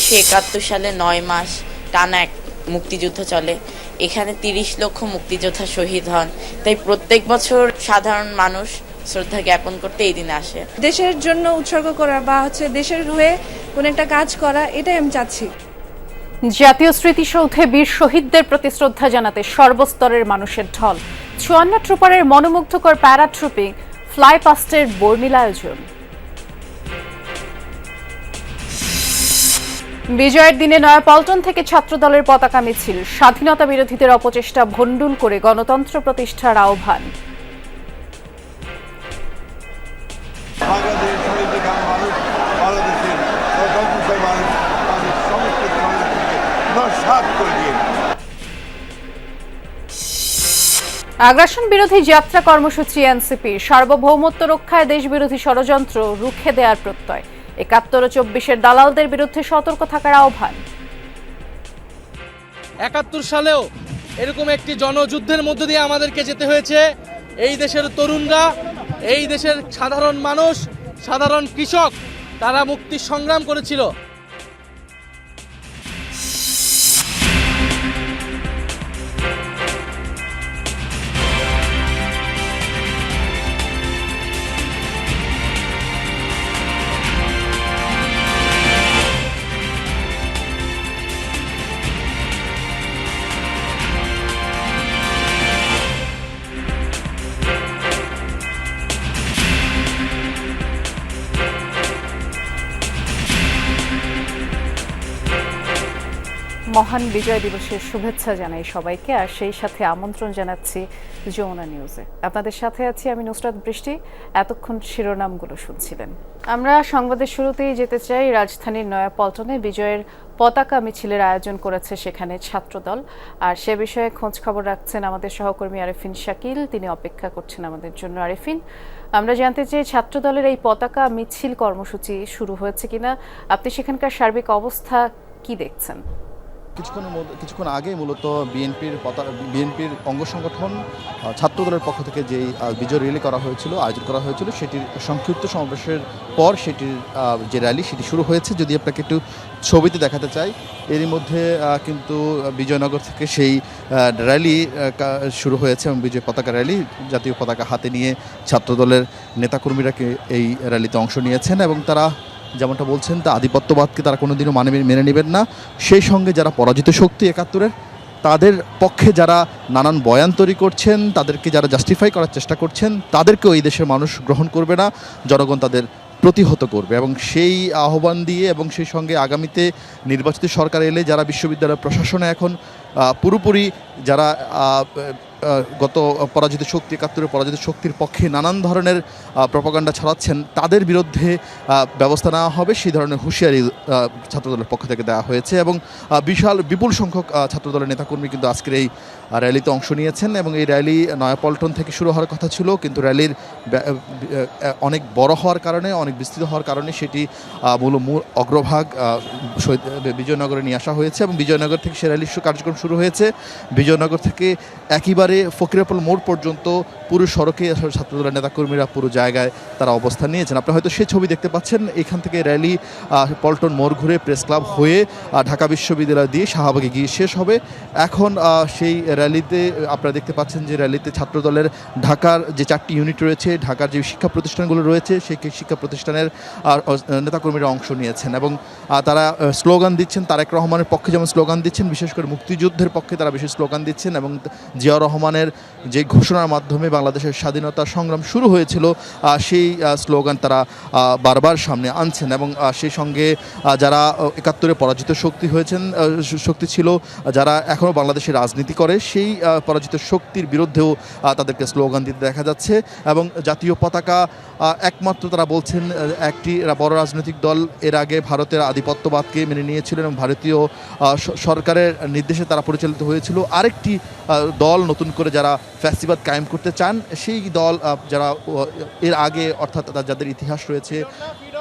1971 সালে 9 মাস টানা এক মুক্তিযুদ্ধ চলে। এখানে 30 লক্ষ মুক্তিযোদ্ধা শহীদ হন। তাই প্রত্যেক বছর সাধারণ মানুষ শ্রদ্ধা জ্ঞাপন করতে এই দিনে আসে। দেশের জন্য উৎসর্গ করা বা দেশের হয়ে কোনো একটা কাজ করা, এটাই আমি চাচ্ছি। জাতীয় স্মৃতিসৌধে বীর শহীদদের প্রতি শ্রদ্ধা জানাতে সর্বস্তরের মানুষের ঢল। 54 ট্রুপারের মনোমুগ্ধকর প্যারাট্রুপিং ফ্লাই পাস্টের বর্ণিল আয়োজন। বিজয়ের দিনে নয়াপল্টন থেকে ছাত্রদলের পতাকা মিছিল, স্বাধীনতা বিরোধীদের অপচেষ্টা ভণ্ডুল করে গণতন্ত্র প্রতিষ্ঠার আহ্বান। আগ্রাসন বিরোধী যাত্রা কর্মসূচি এনসিপি, সার্বভৌমত্ব রক্ষায় দেশবিরোধী ষড়যন্ত্র রুখে দেওয়ার প্রত্যয়। 71 ও 24-এর দালালদের বিরুদ্ধে সতর্ক থাকার আহ্বান। 71 সালেও এরকম একটি জনযুদ্ধের মধ্য দিয়ে আমাদেরকে যেতে হয়েছে। এই দেশের তরুণরা, এই দেশের সাধারণ মানুষ, সাধারণ কৃষক, তারা মুক্তি সংগ্রাম করেছিল। মহান বিজয় দিবসের শুভেচ্ছা জানাই সবাইকে, আর সেই সাথে আমন্ত্রণ জানাচ্ছি যমুনা নিউজে। আপনাদের সাথে আছি আমি নুসরাত বৃষ্টি। এতক্ষণ শিরোনামগুলো শুনছিলেন। আমরা সংবাদের শুরুতেই যেতে চাই রাজধানীর নয়াপল্টনে বিজয়ের পতাকা মিছিলের আয়োজন করেছে সেখানে ছাত্রদল, আর সে বিষয়ে খোঁজ খবর রাখছেন আমাদের সহকর্মী আরেফিন শাকিল। তিনি অপেক্ষা করছেন আমাদের জন্য। আরেফিন, আমরা জানতে চাই ছাত্রদলের এই পতাকা মিছিল কর্মসূচি শুরু হয়েছে কিনা, আপনি সেখানকার সার্বিক অবস্থা কি দেখছেন? কিছুক্ষণ আগে মূলত বিএনপির অঙ্গ সংগঠন ছাত্রদলের পক্ষ থেকে যেই বিজয় র্যালি আয়োজন করা হয়েছিল সেটির সংক্ষিপ্ত সমাবেশের পর সেটির যে র্যালি সেটি শুরু হয়েছে। যদি আপনাকে একটু ছবিতে দেখাতে চাই, এরই মধ্যে কিন্তু বিজয়নগর থেকে সেই র্যালি শুরু হয়েছে এবং বিজয় পতাকা র্যালি, জাতীয় পতাকা হাতে নিয়ে ছাত্রদলের নেতাকর্মীরা এই র্যালিতে অংশ নিয়েছেন এবং তারা যেমনটা বলছেন তা আধিপত্যবাদকে তারা কোনোদিনও মেনে নেবেন না। সেই সঙ্গে যারা পরাজিত শক্তি 71-এর, তাদের পক্ষে যারা নানান বয়ান তৈরি করছেন, তাদেরকে যারা জাস্টিফাই করার চেষ্টা করছেন, তাদেরকেও এই দেশের মানুষ গ্রহণ করবে না, জনগণ তাদের প্রতিহত করবে। এবং সেই আহ্বান দিয়ে এবং সেই সঙ্গে আগামীতে নির্বাচিত সরকার এলে যারা বিশ্ববিদ্যালয় প্রশাসনে এখন পুরোপুরি যারা গত পরাজিত শক্তি 71-এর পরাজিত শক্তির পক্ষে নানান ধরনের প্রপাগান্ডা ছড়াচ্ছেন, তাদের বিরুদ্ধে ব্যবস্থা নেওয়া হবে, সেই ধরনের হুঁশিয়ারি ছাত্রদলের পক্ষ থেকে দেওয়া হয়েছে। এবং বিপুল সংখ্যক ছাত্রদলের নেতাকর্মী কিন্তু আজকের এই র্যালিতে অংশ নিয়েছেন এবং এই র্যালি নয়াপল্টন থেকে শুরু হওয়ার কথা ছিল, কিন্তু র্যালির অনেক বড় হওয়ার কারণে, অনেক বিস্তৃত হওয়ার কারণে সেটি মূল অগ্রভাগ বিজয়নগরে নিয়ে আসা হয়েছে এবং বিজয়নগর থেকে সে র্যালির কার্যক্রম শুরু হয়েছে। বিজয়নগর থেকে একেবারে ফকিরাপুল মোড় পর্যন্ত পুরো সড়কে ছাত্রদলের নেতাকর্মীরা পুরো জায়গায় তারা অবস্থান নিয়েছেন। আপনারা হয়তো সেই ছবি দেখতে পাচ্ছেন। এখান থেকে র্যালি পল্টন মোড় ঘুরে প্রেস ক্লাব হয়ে ঢাকা বিশ্ববিদ্যালয় দিয়ে শাহবাগে গিয়ে শেষ হবে। এখন সেই র্যালিতে আপনারা দেখতে পাচ্ছেন যে র্যালিতে ছাত্রদলের ঢাকার যে 4টি ইউনিট রয়েছে, ঢাকার যে শিক্ষা প্রতিষ্ঠানগুলো রয়েছে, সেই শিক্ষা প্রতিষ্ঠানের নেতাকর্মীরা অংশ নিয়েছেন এবং তারা স্লোগান দিচ্ছেন। তারেক রহমানের পক্ষে যেমন স্লোগান দিচ্ছেন, বিশেষ করে মুক্তিযুদ্ধের পক্ষে তারা বিশেষ স্লোগান দিচ্ছেন এবং জিয়াউর রহমানের যে ঘোষণার মাধ্যমে বাংলাদেশের স্বাধীনতা সংগ্রাম শুরু হয়েছিল সেই স্লোগান তারা বারবার সামনে আনছেন এবং সেই সঙ্গে যারা 71-এ পরাজিত শক্তি ছিল, যারা এখনও বাংলাদেশে রাজনীতি করে, সেই পরাজিত শক্তির বিরুদ্ধেও তাদেরকে স্লোগান দিতে দেখা যাচ্ছে। এবং জাতীয় পতাকা একমাত্র তারা বলছেন একটি বড় রাজনৈতিক দল এর আগে ভারতের আধিপত্যবাদকে মেনে নিয়েছিলেন এবং ভারতীয় সরকারের নির্দেশে তারা পরিচালিত হয়েছিল। আরেকটি দল নতুন করে যারা ফ্যাসিবাদ কায়েম করতে চান, সেই দল যারা এর আগে অর্থাৎ যাদের ইতিহাস রয়েছে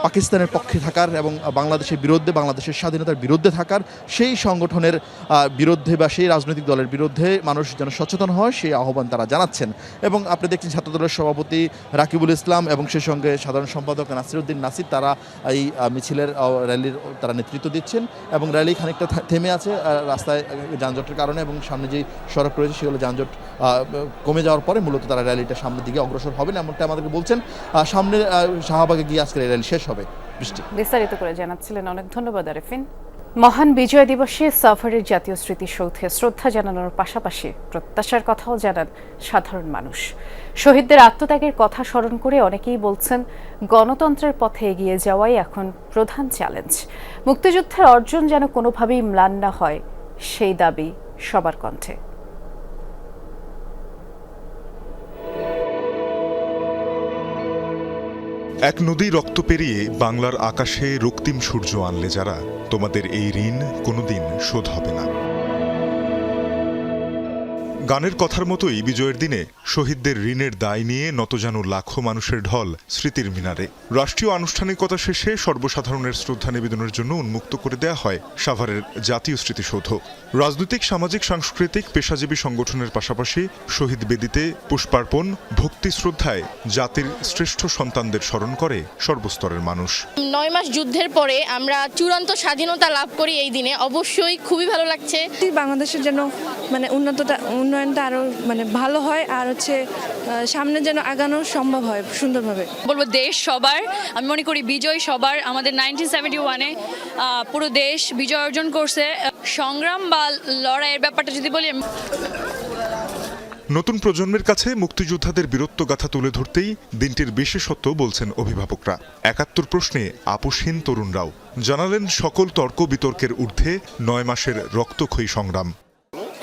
পাকিস্তানের পক্ষে থাকার এবং বাংলাদেশের বিরুদ্ধে, বাংলাদেশের স্বাধীনতার বিরুদ্ধে থাকার সেই সংগঠনের বিরুদ্ধে বা সেই রাজনৈতিক দলের বিরুদ্ধে মানুষ যেন সচেতন হয় সেই আহ্বান তারা জানাচ্ছেন। এবং আপনি দেখছেন ছাত্রদলের সভাপতি রাকিবুল ইসলাম এবং সেই সঙ্গে সাধারণ সম্পাদক নাসিরউদ্দিন নাসির তারা এই মিছিলের র্যালির তারা নেতৃত্ব দিচ্ছেন এবং র্যালি খানিকটা থেমে আছে রাস্তায় যানজটের কারণে, এবং সামনে যেই সড়ক রয়েছে সেগুলো যানজট কমে যাওয়ার পরে মূলত তারা র্যালিটা সামনের দিকে অগ্রসর হবেন এমনটা আমাদেরকে বলছেন। সামনে শাহবাগে গিয়ে আজকের এই র্যালি শেষ হবে। বৃষ্টি বিস্তারিত করে জানাচ্ছিলেন, অনেক ধন্যবাদ আরেফিন। মহান বিজয় দিবসে সাভারের জাতীয় স্মৃতিসৌধে শ্রদ্ধা জানানোর পাশাপাশি প্রত্যাশার কথাও জানান সাধারণ মানুষ। শহীদদের আত্মত্যাগের কথা স্মরণ করে অনেকেই বলছেন গণতন্ত্রের পথে এগিয়ে যাওয়াই এখন প্রধান চ্যালেঞ্জ। মুক্তিযুদ্ধের অর্জন যেন কোনোভাবেই ম্লান না হয়, সেই দাবি সবার কণ্ঠে। এক নদী রক্ত পেরিয়ে বাংলার আকাশে রক্তিম সূর্য আনলে যারা, তোমাদের এই ঋণ কোনোদিন শোধ হবে না। গানের কথার মতোই বিজয়ের দিনে শহীদদের ঋণের দায় নিয়ে নতজানু লাখো মানুষের ঢল স্মৃতির মিনারে। রাষ্ট্রীয় আনুষ্ঠানিকতা শেষে সর্বসাধারণের শ্রদ্ধা নিবেদনের জন্য উন্মুক্ত করে দেয়া হয় সাভারের জাতীয় স্মৃতিসৌধ। রাজনৈতিক, সামাজিক, সাংস্কৃতিক, পেশাজীবী সংগঠনের পাশাপাশি শহীদ বেদিতে পুষ্পার্পণ, ভক্তি শ্রদ্ধায় জাতির শ্রেষ্ঠ সন্তানদের স্মরণ করে সর্বস্তরের মানুষ। 9 মাস যুদ্ধের পরে আমরা চূড়ান্ত স্বাধীনতা লাভ করি এই দিনে, অবশ্যই খুবই ভালো লাগছে। বাংলাদেশের যেন উন্নয়নটা আরো ভালো হয়, আর হচ্ছে সামনে যেন আগানো সম্ভব হয় সুন্দরভাবে। বলবো দেশ সবার, আমি মনে করি বিজয় সবার। আমাদের 1971-এ পুরো দেশ বিজয় অর্জন করছে। সংগ্রাম বা লড়াইয়ের ব্যাপারটা যদি বলি, নতুন প্রজন্মের কাছে মুক্তিযোদ্ধাদের বীরত্বগাথা তুলে ধরতেই দিনটির বিশেষত্ব বলছেন অভিভাবকরা। ৭১ প্রশ্নে আপোষহীন তরুণরাও জানালেন সকল তর্ক বিতর্কের ঊর্ধ্বে ৯ মাসের রক্তক্ষয়ী সংগ্রাম।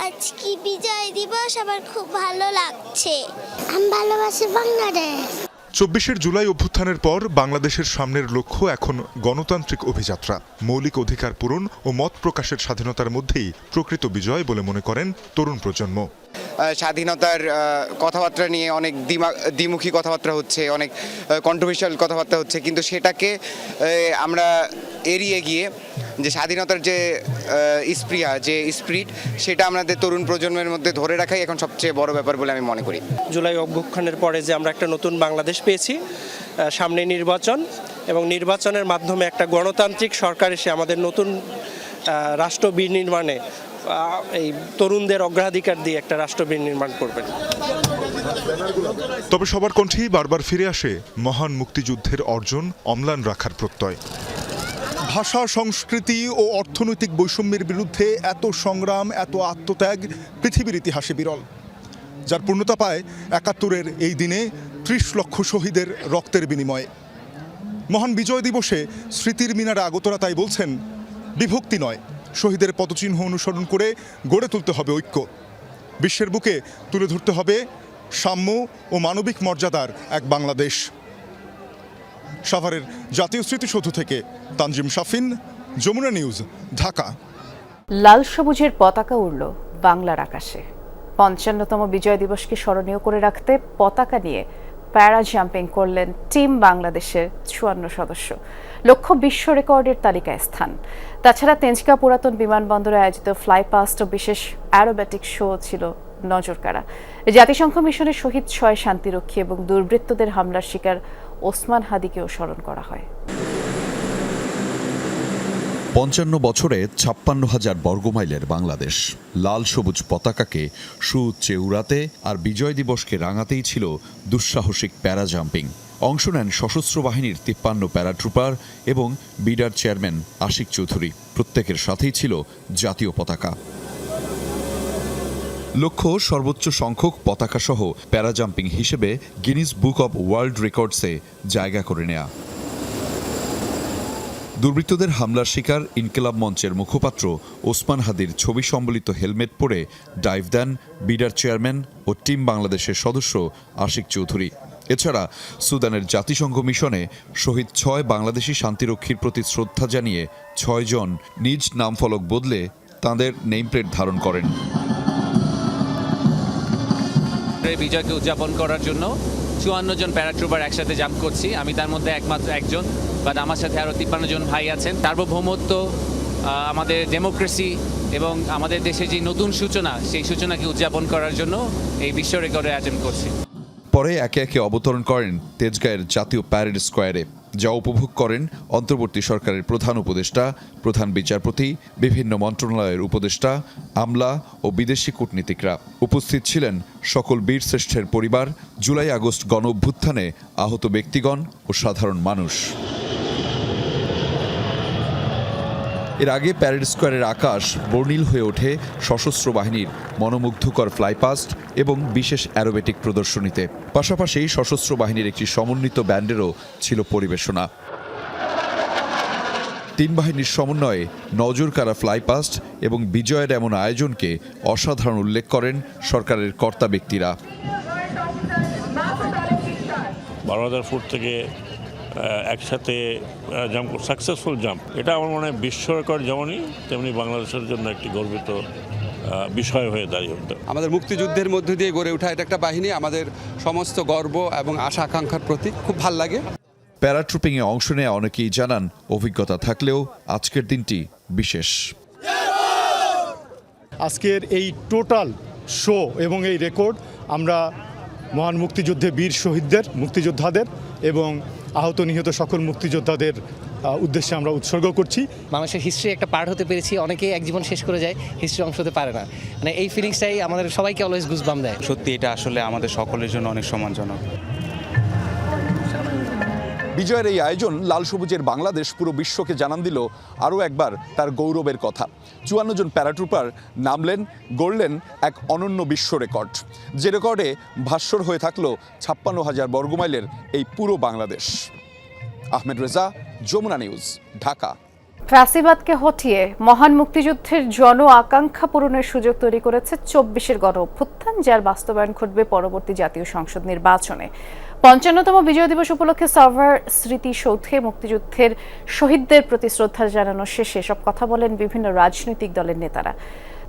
আজকে বিজয় দিবস, আমার খুব ভালো লাগছে। আমি ভালোবাসি বাংলাদেশ। ২৪ জুলাই অভ্যুত্থানের পর বাংলাদেশের সামনের লক্ষ্য এখন গণতান্ত্রিক অভিযাত্রা। মৌলিক অধিকার পূরণ ও মত প্রকাশের স্বাধীনতার মধ্যেই প্রকৃত বিজয় বলে মনে করেন তরুণ প্রজন্ম। স্বাধীনতার কথাবার্তা নিয়ে অনেক দ্বিমুখী কথাবার্তা হচ্ছে, অনেক কন্ট্রোভার্সিয়াল কথাবার্তা হচ্ছে, কিন্তু সেটাকে আমরা এড়িয়ে গিয়ে যে স্বাধীনতার যে স্পৃহা, যে স্পিরিট, সেটা আমাদের তরুণ প্রজন্মের মধ্যে ধরে রাখাই এখন সবচেয়ে বড় ব্যাপার বলে আমি মনে করি। জুলাই অভ্যুত্থানের পরে যে আমরা একটা নতুন বাংলাদেশ পেয়েছি, সামনে নির্বাচন, এবং নির্বাচনের মাধ্যমে একটা গণতান্ত্রিক সরকার এসে আমাদের নতুন রাষ্ট্র বিনির্মাণে এই তরুণদের অগ্রাধিকার দিয়ে একটা রাষ্ট্র বিনির্মাণ করবেন। তবে সবার কণ্ঠেই বারবার ফিরে আসে মহান মুক্তিযুদ্ধের অর্জন অম্লান রাখার প্রত্যয়। ভাষা, সংস্কৃতি ও অর্থনৈতিক বৈষম্যের বিরুদ্ধে এত সংগ্রাম, এত আত্মত্যাগ পৃথিবীর ইতিহাসে বিরল, যার পূর্ণতা পায় ৭১-এর এই দিনে ৩০ লক্ষ শহীদের রক্তের বিনিময়ে। মহান বিজয় দিবসে স্মৃতির মিনারে আগতরা তাই বলছেন, বিভক্তি নয়, শহীদের পদচিহ্ন অনুসরণ করে গড়ে তুলতে হবে ঐক্য। বিশ্বের বুকে তুলে ধরতে হবে সাম্য ও মানবিক মর্যাদার এক বাংলাদেশ। সাভারের জাতীয় স্মৃতিসৌধ থেকে তানজিম শাফিন, যমুনা নিউজ, ঢাকা। লাল সবুজের পতাকা উড়ল বাংলার আকাশে। ৫৫তম বিজয় দিবসকে স্মরণীয় করে রাখতে পতাকা নিয়ে প্যারা জাম্পিং করলেন টিম বাংলাদেশের ৫৪ সদস্য। লক্ষ্য বিশ্ব রেকর্ডের তালিকায় স্থান। তাছাড়া তেজগাঁ পুরাতন বিমানবন্দরে আয়োজিত ফ্লাই পাস্ট ও বিশেষ অ্যারোব্যাটিক শো ছিল নজরকাড়া। জাতিসংঘ মিশনের শহীদ ৬ শান্তিরক্ষী এবং দুর্বৃত্তদের হামলার শিকার ওসমান হাদিকেও স্মরণ করা হয়। ৫৫ বছরে ৫৬,০০০ বর্গমাইলের বাংলাদেশ। লাল সবুজ পতাকাকে সুউচ্চে উড়াতে আর বিজয় দিবসকে রাঙাতেই ছিল দুঃসাহসিক প্যারা জাম্পিং। অংশ নেন সশস্ত্র বাহিনীর ৫৩ প্যারাট্রুপার এবং বিডার চেয়ারম্যান আশিক চৌধুরী। প্রত্যেকের সাথেই ছিল জাতীয় পতাকা। লক্ষ্য সর্বোচ্চ সংখ্যক পতাকা সহ প্যারা জাম্পিং হিসেবে গিনিস বুক অব ওয়ার্ল্ড রেকর্ডসে জায়গা করে নেয়া। দুর্বৃত্তদের হামলার শিকার ইনকিলাব মঞ্চের মুখপাত্র ওসমান হাদির ছবি সম্বলিত হেলমেট পরে ডাইভ দেন বিডার চেয়ারম্যান ও টিম বাংলাদেশের সদস্য আশিক চৌধুরী। এছাড়া সুদানের জাতিসংঘ মিশনে শহীদ ৬ বাংলাদেশি শান্তিরক্ষীর প্রতি শ্রদ্ধা জানিয়ে ৬ জন নিজ নামফলক বদলে তাঁদের নেমপ্লেট ধারণ করেন। বিজয়কে উদযাপন করার জন্য 54 জন প্যারাট্রুপার একসাথে জাম্প করছি। আমি তার মধ্যে একমাত্র একজন, বাট আমার সাথে আরও 53 জন ভাই আছেন। সার্বভৌমত্ব, আমাদের ডেমোক্রেসি এবং আমাদের দেশে যে নতুন সূচনা, সেই সূচনাকে উদযাপন করার জন্য এই বিশ্ব রেকর্ডে অ্যাটেম্প করছি। পরে একে একে অবতরণ করেন তেজগাঁয়ের জাতীয় প্যারেড স্কোয়ারে, যা উপভোগ করেন অন্তর্বর্তী সরকারের প্রধান উপদেষ্টা, প্রধান বিচারপতি, বিভিন্ন মন্ত্রণালয়ের উপদেষ্টা, আমলা ও বিদেশি কূটনীতিকরা। উপস্থিত ছিলেন সকল বীর শ্রেষ্ঠের পরিবার, জুলাই আগস্ট গণ অভ্যুত্থানে আহত ব্যক্তিগণ ও সাধারণ মানুষ। এর আগে প্যারেড স্কোয়ারের আকাশ বর্ণিল হয়ে ওঠে সশস্ত্র বাহিনীর মনোমুগ্ধকর ফ্লাইপাস্ট এবং বিশেষ অ্যারোবেটিক প্রদর্শনীতে। পাশাপাশি সশস্ত্র বাহিনীর একটি সমন্বিত ব্যান্ডেরও ছিল পরিবেশনা। তিন বাহিনীর সমন্বয়ে নজরকাড়া ফ্লাইপাস্ট এবং বিজয়ের এমন আয়োজনকে অসাধারণ উল্লেখ করেন সরকারের কর্তা ব্যক্তিরা। 12,000 ফুট থেকে একসাথে জাম্প, সাকসেসফুল জাম্প, এটা আমার মনে হয় বিশ্ব রেকর্ড যেমনই তেমনি বাংলাদেশের জন্য একটি গর্বিত বিষয় হয়ে দাঁড়িয়ে। আমাদের মুক্তিযুদ্ধের মধ্য দিয়ে গড়ে ওঠা এটা একটা বাহিনী, আমাদের সমস্ত গর্ব এবং আশা আকাঙ্ক্ষার প্রতীক। খুব ভাল লাগে। প্যারাট্রুপিংয়ে অংশ নেওয়া অনেকেই জানান, অভিজ্ঞতা থাকলেও আজকের দিনটি বিশেষ। আজকের এই টোটাল শো এবং এই রেকর্ড আমরা মহান মুক্তিযুদ্ধে বীর শহীদদের, মুক্তিযোদ্ধাদের এবং আহত নিহত সকল মুক্তিযোদ্ধাদের উদ্দেশ্যে আমরা উৎসর্গ করছি। মানুষের হিস্ট্রি একটা পার্ট হতে পেরেছি। অনেকেই এক জীবন শেষ করে যায়, হিস্ট্রি অংশ হতে পারে না। মানে এই ফিলিংসটাই আমাদের সবাইকে অলওয়েজ গুজবাম দেয়। সত্যি এটা আসলে আমাদের সকলের জন্য অনেক সম্মানজনক। বিজয়ের এই আয়োজন লাল সবুজের বাংলাদেশ পুরো বিশ্বকে জানান দিল আরও একবার তার গৌরবের কথা। 54 জন প্যারাট্রুপার নামলেন, গড়লেন এক অনন্য বিশ্ব রেকর্ড, যে রেকর্ডে ভাস্বর হয়ে থাকলো 56,000 বর্গমাইলের এই পুরো বাংলাদেশ। আহমেদ রেজা, যমুনা নিউজ, ঢাকা। ফ্যাসিবাদকে হটিয়ে মহান মুক্তিযুদ্ধের জন আকাঙ্ক্ষা পূরণের সুযোগ তৈরি করেছে 24-এর গণ অভ্যুত্থান, যার বাস্তবায়ন ঘটবে পরবর্তী জাতীয় সংসদ নির্বাচনে। 55তম বিজয় দিবস উপলক্ষে সাভার স্মৃতিসৌধে মুক্তিযুদ্ধের শহীদদের প্রতি শ্রদ্ধা জানানোর শেষে সব কথা বলেন বিভিন্ন রাজনৈতিক দলের নেতারা।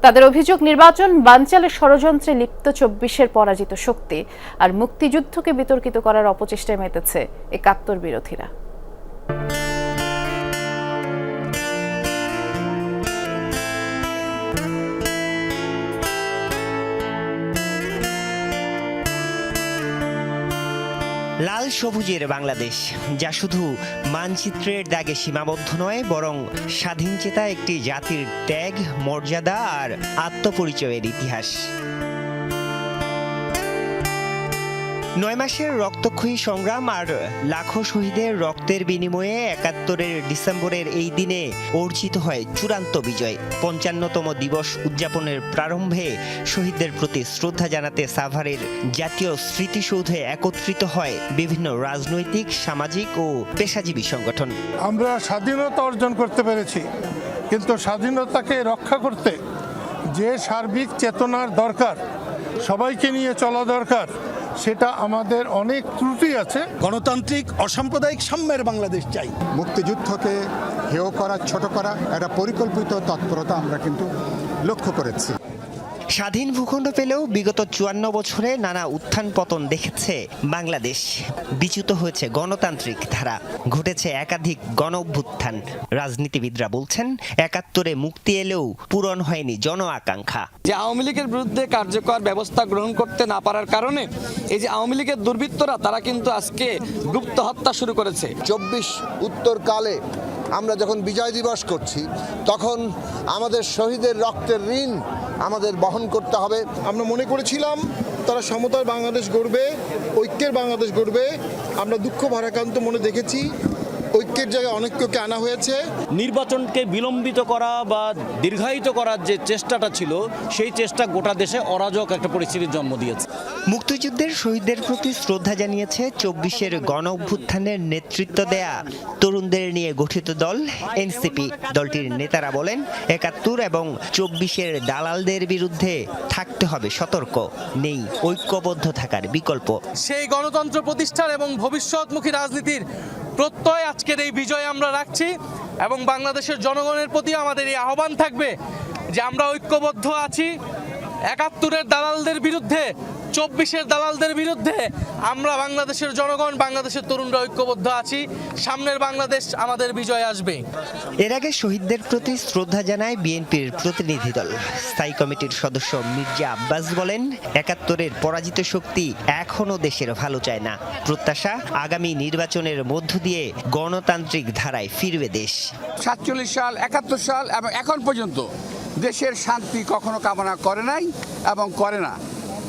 তাদের অভিযোগ, নির্বাচন বানচালের ষড়যন্ত্রে লিপ্ত 24-এর পরাজিত শক্তি আর মুক্তিযুদ্ধকে বিতর্কিত করার অপচেষ্টায় মেতেছে 71 বিরোধীরা। লাল সবুজের বাংলাদেশ, যা শুধু মানচিত্রের দাগে সীমাবদ্ধ নয়, বরং স্বাধীনচেতা একটি জাতির ত্যাগ, মর্যাদা আর আত্মপরিচয়ের ইতিহাস। 9 মাসের রক্তক্ষয়ী সংগ্রাম আর লাখো শহীদের রক্তের বিনিময়ে 71-এর ডিসেম্বরের এই দিনে অর্জিত হয় চূড়ান্ত বিজয়। 55তম দিবস উদযাপনের প্রারম্ভে শহীদদের প্রতি শ্রদ্ধা জানাতে সাভারের জাতীয় স্মৃতিসৌধে একত্রিত হয় বিভিন্ন রাজনৈতিক, সামাজিক ও পেশাজীবী সংগঠন। আমরা স্বাধীনতা অর্জন করতে পেরেছি, কিন্তু স্বাধীনতাকে রক্ষা করতে যে সার্বিক চেতনার দরকার, সবাইকে নিয়ে চলা দরকার, সেটা আমাদের অনেক ত্রুটি আছে। গণতান্ত্রিক অসাম্প্রদায়িক সাম্যের বাংলাদেশ চাই। মুক্তিযুদ্ধকে হেয় করা, ছোট করা, একটা পরিকল্পিত তৎপরতা আমরা কিন্তু লক্ষ্য করেছি। স্বাধীন ভূখণ্ড পেলেও বিগত 54 বছরে নানা উত্থান পতন দেখেছে বাংলাদেশ। বিচ্যুত হয়েছে গণতান্ত্রিক ধারা, ঘটেছে একাধিক গণ অভ্যুত্থান। রাজনীতিবিদরা বলছেন, 71-এ মুক্তি এলেও পূরণ হয়নি জন আকাঙ্ক্ষা। যে আওয়ামী লীগের বিরুদ্ধে কার্যকর ব্যবস্থা গ্রহণ করতে না পারার কারণে এই যে আওয়ামী লীগের দুর্বৃত্তরা, তারা কিন্তু আজকে গুপ্ত হত্যা শুরু করেছে। 24 উত্তরকালে আমরা যখন বিজয় দিবস করছি, তখন আমাদের শহীদের রক্তের ঋণ আমাদের বহন করতে হবে। আমরা মনে করেছিলাম তারা সমতার বাংলাদেশ গড়বে, ঐক্যের বাংলাদেশ গড়বে। আমরা দুঃখ ভারাক্রান্ত মনে দেখেছি ঐক্যের জায়গায় অনেককে আনা হয়েছে। নির্বাচনকে বিলম্বিত করা বা দীর্ঘায়িত করার যে চেষ্টাটা ছিল, সেই চেষ্টা গোটা দেশে অরাজক একটা পরিস্থিতির জন্ম দিয়েছে। মুক্তিযুদ্ধের শহীদদের প্রতি শ্রদ্ধা জানিয়েছে 24-এর গণ অভ্যুত্থানের নেতৃত্ব দেয়া তরুণদের নিয়ে গঠিত দল এনসিপি। দলটির নেতারা বলেন, 71 এবং 24-এর দালালদের বিরুদ্ধে থাকতে হবে সতর্ক, নেই ঐক্যবদ্ধ থাকার বিকল্প। সেই গণতন্ত্র প্রতিষ্ঠার এবং ভবিষ্যৎমুখী রাজনীতির প্রত্যয় আজকের এই বিজয় আমরা রাখছি, এবং বাংলাদেশের জনগণের প্রতি আমাদের এই আহ্বান থাকবে যে আমরা ঐক্যবদ্ধ আছি 71-এর দালালদের বিরুদ্ধে, 24-এর দালালদের বিরুদ্ধে আমরা বাংলাদেশের জনগণ, বাংলাদেশের তরুণরা ঐক্যবদ্ধ আছি। সামনের বাংলাদেশ আমাদের বিজয় আসবে। এর আগে শহীদদের প্রতি শ্রদ্ধা জানায় বিএনপির প্রতিনিধি দল। স্থায়ী কমিটির সদস্য মির্জা আব্বাস বলেন, ৭১-এর পরাজিত শক্তি এখনো দেশের ভালো চায় না। প্রত্যাশা, আগামী নির্বাচনের মধ্য দিয়ে গণতান্ত্রিক ধারায় ফিরবে দেশ। ৪৭ সাল, ৭১ সাল এবং এখন পর্যন্ত দেশের শান্তি কখনো কামনা করে নাই এবং করে না।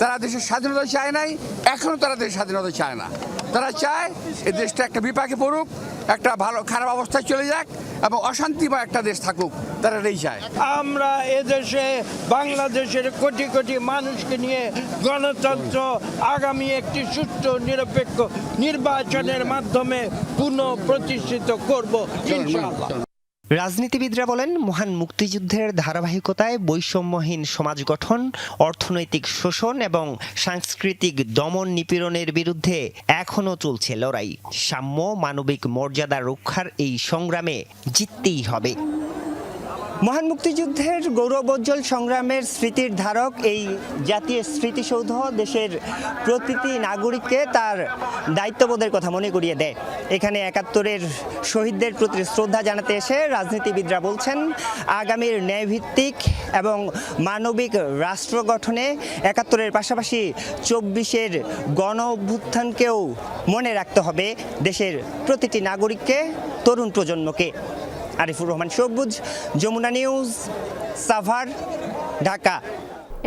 তারা দেশের স্বাধীনতা চায় নাই, এখনও তারা দেশের স্বাধীনতা চায় না। তারা চায় এই দেশটা একটা বিপাকে পড়ুক, একটা ভালো খারাপ অবস্থায় চলে যাক এবং অশান্তিময় একটা দেশ থাকুক, তারা এই চায়। আমরা এদেশে বাংলাদেশের কোটি কোটি মানুষকে নিয়ে গণতন্ত্র আগামী একটি সুষ্ঠু নিরপেক্ষ নির্বাচনের মাধ্যমে পুনঃ প্রতিষ্ঠিত করব ইনশাআল্লাহ। রাজনীতিবিদরা বলেন, মহান মুক্তিযুদ্ধের ধারাবাহিকতায় বৈষম্যহীন সমাজ গঠন, অর্থনৈতিক শোষণ এবং সাংস্কৃতিক দমন নিপীড়নের বিরুদ্ধে এখনও চলছে লড়াই। সাম্য, মানবিক মর্যাদা রক্ষার এই সংগ্রামে জিততেই হবে। মহান মুক্তিযুদ্ধের গৌরবোজ্জ্বল সংগ্রামের স্মৃতির ধারক এই জাতীয় স্মৃতিসৌধ দেশের প্রতিটি নাগরিককে তার দায়িত্ববোধের কথা মনে করিয়ে দেয়। এখানে ৭১-এর শহীদদের প্রতি শ্রদ্ধা জানাতে এসে রাজনীতিবিদরা বলছেন, আগামীর ন্যায়ভিত্তিক এবং মানবিক রাষ্ট্র গঠনে ৭১-এর পাশাপাশি ২৪-এর গণ অভ্যুত্থানকেও মনে রাখতে হবে দেশের প্রতিটি নাগরিককে, তরুণ প্রজন্মকে। আরিফুর রহমান সবুজ, যমুনা নিউজ, সাভার, ঢাকা।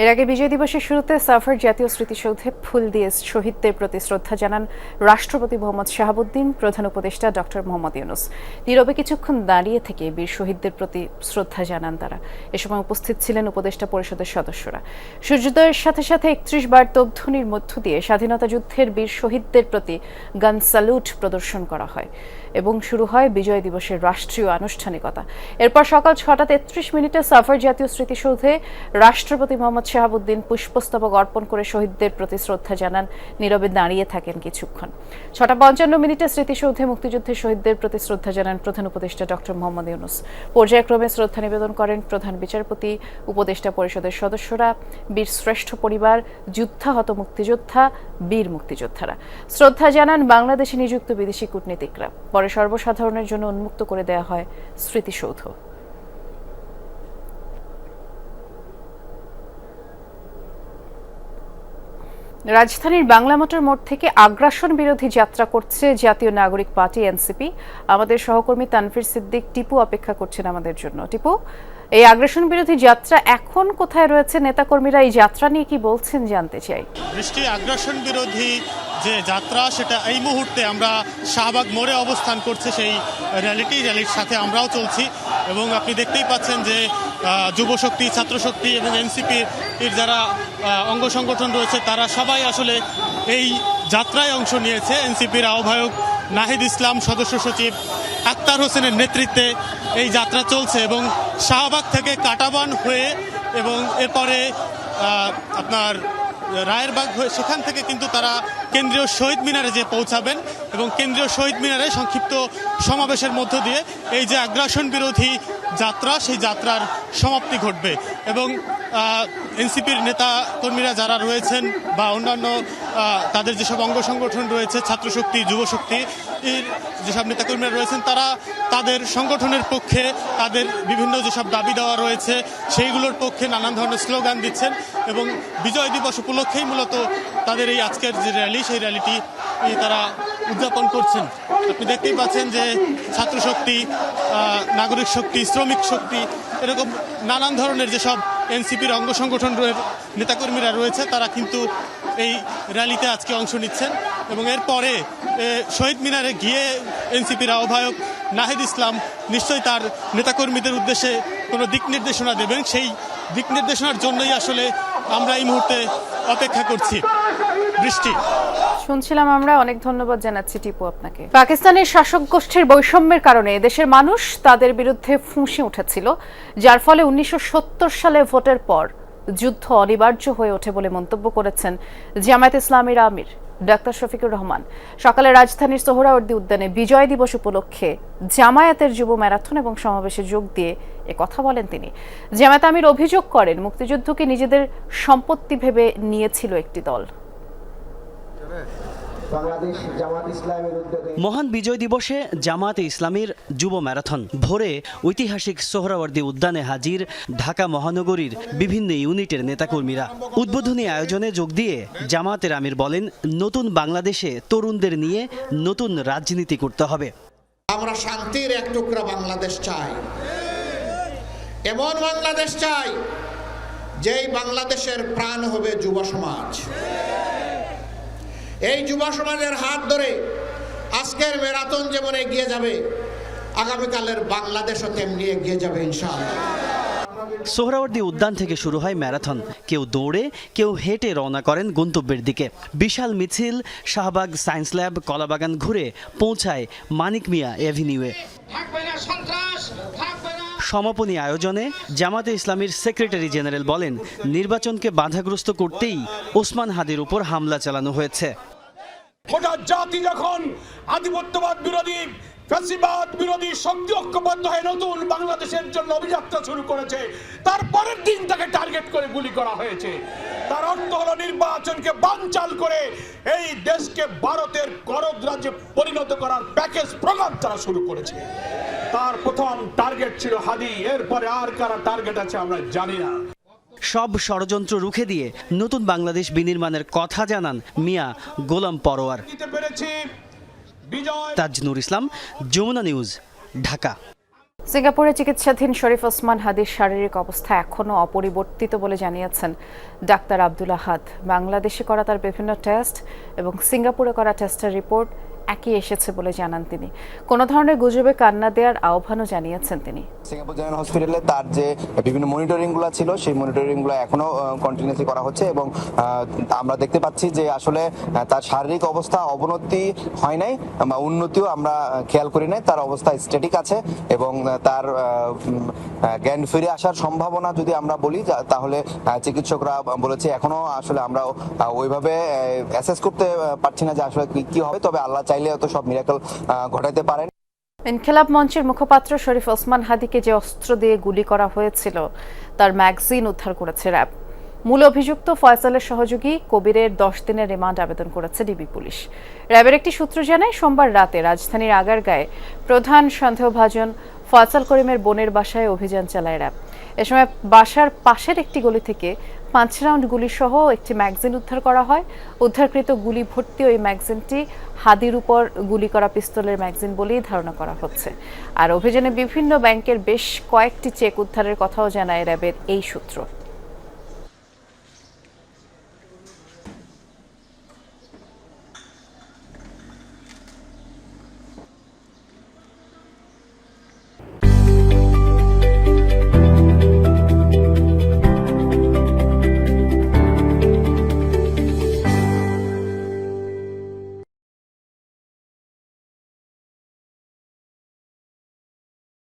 এর আগে বিজয় দিবসের শুরুতে সাভার জাতীয় স্মৃতিসৌধে ফুল দিয়ে শহীদদের প্রতি শ্রদ্ধা জানান রাষ্ট্রপতি মোহাম্মদ শাহাবুদ্দিন, প্রধান উপদেষ্টা ডক্টর মোহাম্মদ ইউনূস। নীরবে কিছুক্ষণ দাঁড়িয়ে থেকে বীর শহীদদের প্রতি শ্রদ্ধা জানান তারা। এ সময় উপস্থিত ছিলেন উপদেষ্টা পরিষদের সদস্যরা। সূর্যোদয়ের সাথে সাথে ৩১ বার তোপধ্বনির মধ্য দিয়ে স্বাধীনতা যুদ্ধের বীর শহীদদের প্রতি গান স্যালুট প্রদর্শন করা হয় এবং শুরু হয় বিজয় দিবসের রাষ্ট্রীয় আনুষ্ঠানিকতা। এরপর সকাল ৬টা ৩৩ সাভার জাতীয় স্মৃতিসৌধে রাষ্ট্রপতি মোহাম্মদ শাহাবুদ্দিন পুষ্পস্তবক অর্পণ করে শহীদদের প্রতি শ্রদ্ধা জানান, নীরবে দাঁড়িয়ে থাকেন কিছুক্ষণ। ৬টা ৫৫ স্মৃতিসৌধে মুক্তিযুদ্ধের শহীদদের প্রতি শ্রদ্ধা জানান প্রধান উপদেষ্টা ডক্টর মোহাম্মদ ইউনূস। পর্যায়ক্রমে শ্রদ্ধা নিবেদন করেন প্রধান বিচারপতি, উপদেষ্টা পরিষদের সদস্যরা, বীর শ্রেষ্ঠ পরিবার, যুদ্ধাহত মুক্তিযোদ্ধা, বীর মুক্তিযোদ্ধারা। শ্রদ্ধা জানান বাংলাদেশে নিযুক্ত বিদেশি কূটনীতিকরা। পরে সর্বসাধারণের জন্য উন্মুক্ত করে দেয়া হয় স্মৃতিসৌধ। রাজধানীর বাংলা মোটর মোড় থেকে আগ্রাসন বিরোধী যাত্রা করছে জাতীয় নাগরিক পার্টি এনসিপি। আমাদের সহকর্মী তানভীর সিদ্দিক টিপু অপেক্ষা করছেন আমাদের জন্য। টিপু, এই আগ্রাসন বিরোধী যাত্রা এখন কোথায় রয়েছে? নেতাকর্মীরা এই যাত্রা নিয়ে কি বলছেন জানতে চাই। বৃষ্টি, আগ্রাসন বিরোধী যে যাত্রা সেটা এই মুহূর্তে আমরা শাহবাগ মোড়ে অবস্থান করছে, সেই র্যালির সাথে আমরাও চলছি এবং আপনি দেখতেই পাচ্ছেন যে যুবশক্তি, ছাত্রশক্তি এবং এনসিপির যারা অঙ্গ সংগঠন রয়েছে তারা সবাই আসলে এই যাত্রায় অংশ নিয়েছে। এনসিপির আহ্বায়ক নাহিদ ইসলাম, সদস্য সচিব আক্তার হোসেনের নেতৃত্বে এই যাত্রা চলছে এবং শাহবাগ থেকে কাটাবান হয়ে এবং এরপরে আপনার রায়েরবাগ হয়ে সেখান থেকে কিন্তু তারা কেন্দ্রীয় শহীদ মিনারে যে পৌঁছাবেন এবং কেন্দ্রীয় শহীদ মিনারে সংক্ষিপ্ত সমাবেশের মধ্য দিয়ে এই যে আগ্রাসন বিরোধী যাত্রা, সেই যাত্রার সমাপ্তি ঘটবে এবং এনসিপির নেতা কর্মীরা যারা রয়েছেন বা অন্যান্য তাদের যেসব অঙ্গ সংগঠন রয়েছে, ছাত্রশক্তি, যুবশক্তি, যেসব নেতাকর্মীরা রয়েছেন তারা তাদের সংগঠনের পক্ষে, তাদের বিভিন্ন যেসব দাবি দেওয়া রয়েছে সেইগুলোর পক্ষে নানান ধরনের স্লোগান দিচ্ছেন এবং বিজয় দিবস উপলক্ষেই মূলত তাদের এই আজকের যে র্যালি, সেই র্যালিটি তারা উদযাপন করছেন। আপনি দেখতেই পাচ্ছেন যে ছাত্রশক্তি, নাগরিক শক্তি, শ্রমিক শক্তি, এরকম নানান ধরনের যেসব এনসিপির অঙ্গ সংগঠনের নেতাকর্মীরা রয়েছে তারা কিন্তু এই র্যালিতে আজকে অংশ নিচ্ছেন এবং এরপরে শহীদ মিনারে গিয়ে এনসিপির আহ্বায়ক নাহিদ ইসলাম নিশ্চয়ই তার নেতাকর্মীদের উদ্দেশ্যে কোনো দিক নির্দেশনা দেবেন। সেই দিক নির্দেশনার জন্যই আসলে আমরা এই মুহূর্তে অপেক্ষা করছি। বৃষ্টি, শুনছিলাম আমরা। অনেক ধন্যবাদ জানাচ্ছি টিপু আপনাকে। পাকিস্তানের শাসক গোষ্ঠীর বৈষম্যের কারণে দেশের মানুষ তাদের বিরুদ্ধে ফুঁসে উঠেছিল, যার ফলে ১৯৭০ সালে ভোটের পর যুদ্ধ অনিবার্য হয়ে ওঠে বলে মন্তব্য করেছেন জামায়াত ইসলামীর আমির ডাক্তার শফিকুর রহমান। সকালে রাজধানীর সোহরাওয়ার্দী উদ্যানে বিজয় দিবস উপলক্ষে জামায়াতের যুব ম্যারাথন এবং সমাবেশে যোগ দিয়ে কথা বলেন তিনি। জামায়াত আমির অভিযোগ করেন মুক্তিযুদ্ধকে নিজেদের সম্পত্তি ভেবে নিয়েছিল একটি দল। মহান বিজয় দিবসে জামায়াতে ইসলামীর যুব ম্যারাথন। ভোরে ঐতিহাসিক সোহরাওয়ার্দী উদ্যানে হাজির ঢাকা মহানগরীর বিভিন্ন ইউনিটের নেতাকর্মীরা। উদ্বোধনী আয়োজনে যোগ দিয়ে জামায়াতের আমির বলেন, নতুন বাংলাদেশে তরুণদের নিয়ে নতুন রাজনীতি করতে হবে। আমরা শান্তির এক টুকরা বাংলাদেশ চাই, এমন বাংলাদেশ চাই যেই বাংলাদেশের প্রাণ হবে যুব সমাজ। এই যুব সমাজের হাত ধরে আজকের ম্যারাথন যেমন এগিয়ে যাবে, আগামীকালের বাংলাদেশও তেমনি এগিয়ে যাবে ইনশাআল্লাহ। সোহরাওয়ার্দী উদ্যান থেকে শুরু হয় ম্যারাথন। কেউ দৌড়ে, কেউ হেঁটে রওনা করেন গন্তব্যের দিকে। বিশাল মিছিল শাহবাগ সায়েন্স ল্যাব কলাবাগান ঘুরে পৌঁছায় মানিক মিয়া এভিনিউয়ে। সমাপনী আয়োজনে জামায়াতে ইসলামীর সেক্রেটারি জেনারেল বলেন, নির্বাচনকে বাধাগ্রস্ত করতেই ওসমান হাদির উপর হামলা চালানো হয়েছে। গোটা জাতি যখন আধিপত্যবাদ বিরোধী, ফ্যাসিবাদ বিরোধী শক্তি ঐক্যবদ্ধ হয়ে নতুন বাংলাদেশের জন্য অভিযাত্রা শুরু করেছে, তারপরের দিন তাকে টার্গেট করে গুলি করা হয়েছে। তার অর্থ হলো নির্বাচনকে বানচাল করে এই দেশকে ভারতের করদ রাজ্যে পরিণত করার প্যাকেজ প্রোগ্রাম তারা শুরু করেছে। তার প্রথম টার্গেট ছিল হাদি, এরপরে আর কারা টার্গেট আছে আমরা জানি না। সব ষড়যন্ত্র রুখে দিয়ে নতুন বাংলাদেশ বিনির্মাণের কথা জানান মিয়া গোলাম পরোয়ার। তাজনুর ইসলাম, যমুনা নিউজ, ঢাকা। সিঙ্গাপুরে চিকিৎসাধীন শরীফ ওসমান হাদির শারীরিক অবস্থা এখনও অপরিবর্তিত বলে জানিয়েছেন ডাক্তার আব্দুল আহাদ। বাংলাদেশে করা তার বিভিন্ন টেস্ট এবং সিঙ্গাপুরে করা টেস্টের রিপোর্ট একই এসেছে বলে জানান তিনি। কোনো ধরনের গুজবে কান্না দেওয়ার আহ্বানও জানিয়েছেন তিনি। সিঙ্গাপুর জেনারেল হসপিটালে তার যে বিভিন্ন মনিটরিংগুলো ছিল, সেই মনিটরিংগুলো এখনো কন্টিনিউসলি করা হচ্ছে এবং আমরা দেখতে পাচ্ছি যে আসলে তার শারীরিক অবস্থা অবনতি হয় নাই বা উন্নতিও আমরা খেয়াল করি নাই। তার অবস্থা স্ট্যাটিক আছে এবং তার জ্ঞান ফিরে আসার সম্ভাবনা যদি আমরা বলি, তাহলে চিকিৎসকরা বলেছে এখনো আসলে আমরা ওইভাবে অ্যাসেস করতে পারছি না যে আসলে কি হবে, তবে আল্লাহ চাইলে তো সব মিরাকল ঘটাইতে পারেন। ইনকিলাব মঞ্চের মুখপাত্র শরীফ ওসমান হাদিকে যে অস্ত্র দিয়ে গুলি করা হয়েছিল তার ম্যাগাজিন উদ্ধার করেছে র্যাব। মূল অভিযুক্ত ফয়সালের সহযোগী কবিরের 10 দিনের রিমান্ড আবেদন করেছে ডিবি পুলিশ। র্যাবের একটি সূত্র জানায়, সোমবার রাতে রাজধানীর আগারগাঁয়ে প্রধান সন্দেহভাজন ফয়সাল করিমের বোনের বাসায় অভিযান চালায় র্যাব। এ সময় বাসার পাশের একটি গলি থেকে 5 রাউন্ড গুলি সহ একটি ম্যাগাজিন উদ্ধার করা হয়। উদ্ধারকৃত গুলি ভর্তি ওই ম্যাগাজিনটি হাদির উপর গুলি করা পিস্তলের ম্যাগাজিন বলেই ধারণা করা হচ্ছে। আর অভিযানে বিভিন্ন ব্যাংকের বেশ কয়েকটি চেক উদ্ধারের কথাও জানায় র্যাবের এই সূত্র।